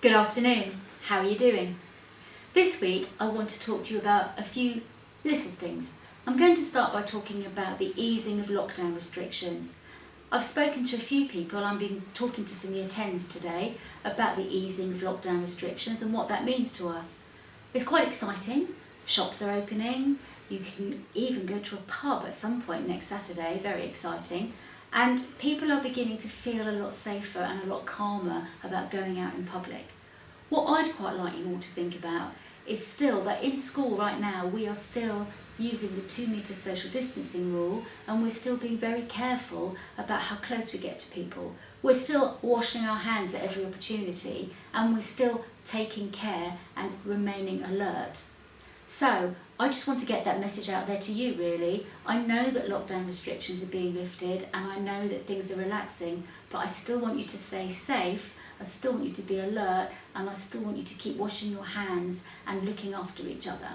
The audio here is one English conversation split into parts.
Good afternoon, how are you doing? This week I want to talk to you about a few little things. I'm going to start by talking about the easing of lockdown restrictions. I've spoken to a few people, I've been talking to some year 10s today about the easing of lockdown restrictions and what that means to us. It's quite exciting, shops are opening, you can even go to a pub at some point next Saturday, very exciting. And people are beginning to feel a lot safer and a lot calmer about going out in public. What I'd quite like you all to think about is still that in school right now we are still using the 2 metre social distancing rule, and we're still being very careful about how close we get to people. We're still washing our hands at every opportunity, and we're still taking care and remaining alert. So I just want to get that message out there to you really. I know that lockdown restrictions are being lifted and I know that things are relaxing, but I still want you to stay safe, I still want you to be alert, and I still want you to keep washing your hands and looking after each other.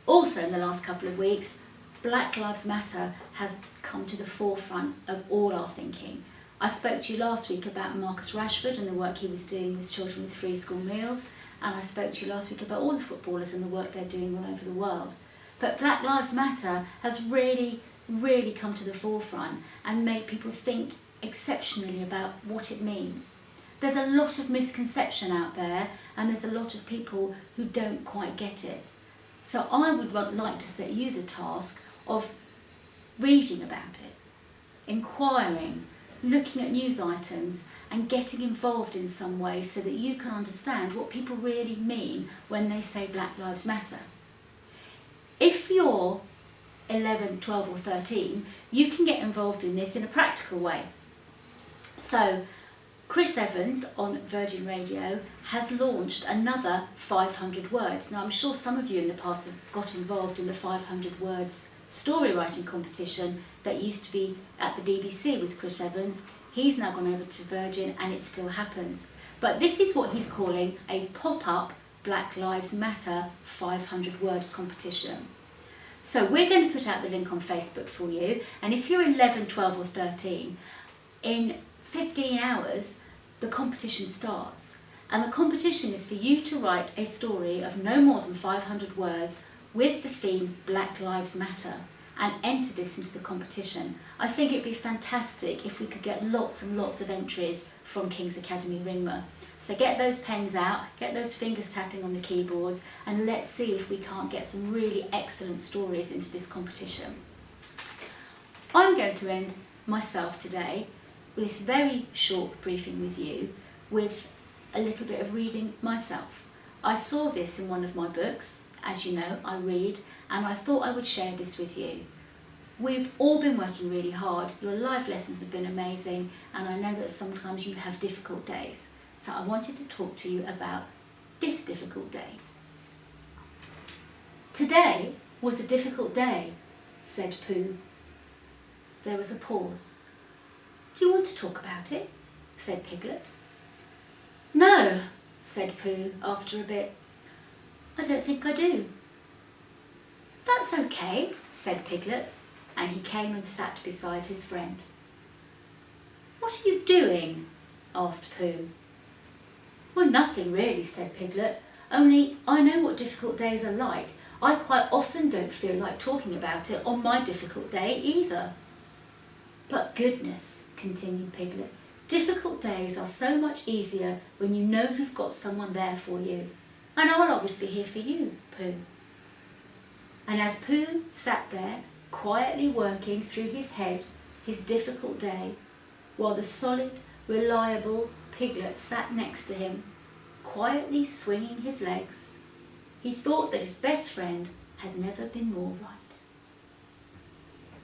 Also in the last couple of weeks, Black Lives Matter has come to the forefront of all our thinking. I spoke to you last week about Marcus Rashford and the work he was doing with children with free school meals. And I spoke to you last week about all the footballers and the work they're doing all over the world. But Black Lives Matter has really come to the forefront and made people think exceptionally about what it means. There's a lot of misconception out there and there's a lot of people who don't quite get it. So I would like to set you the task of reading about it, inquiring, looking at news items and getting involved in some way so that you can understand what people really mean when they say Black Lives Matter. If you're 11, 12 or 13, you can get involved in this in a practical way. So Chris Evans on Virgin Radio has launched another 500 words. Now I'm sure some of you in the past have got involved in the 500 words story writing competition that used to be at the BBC with Chris Evans. He's now gone over to Virgin and it still happens. But this is what he's calling a pop-up Black Lives Matter 500 words competition. So we're going to put out the link on Facebook for you, and if you're 11, 12 or 13, in 15 hours the competition starts. And the competition is for you to write a story of no more than 500 words with the theme Black Lives Matter and enter this into the competition. I think it'd be fantastic if we could get lots and lots of entries from King's Academy Ringmer. So get those pens out, get those fingers tapping on the keyboards, and let's see if we can't get some really excellent stories into this competition. I'm going to end myself today with this very short briefing with you with a little bit of reading myself. I saw this in one of my books. As you know, I read, and I thought I would share this with you. We've all been working really hard. Your live lessons have been amazing, and I know that sometimes you have difficult days. So I wanted to talk to you about this difficult day. Today was a difficult day, said Pooh. There was a pause. Do you want to talk about it? Said Piglet. No, said Pooh after a bit. I don't think I do. That's okay, said Piglet, and he came and sat beside his friend. What are you doing? Asked Pooh. Well, nothing really, said Piglet, only I know what difficult days are like. I quite often don't feel like talking about it on my difficult day either. But goodness, continued Piglet, difficult days are so much easier when you know you've got someone there for you. And I'll always be here for you, Pooh. And as Pooh sat there, quietly working through his head his difficult day, while the solid, reliable Piglet sat next to him, quietly swinging his legs, he thought that his best friend had never been more right.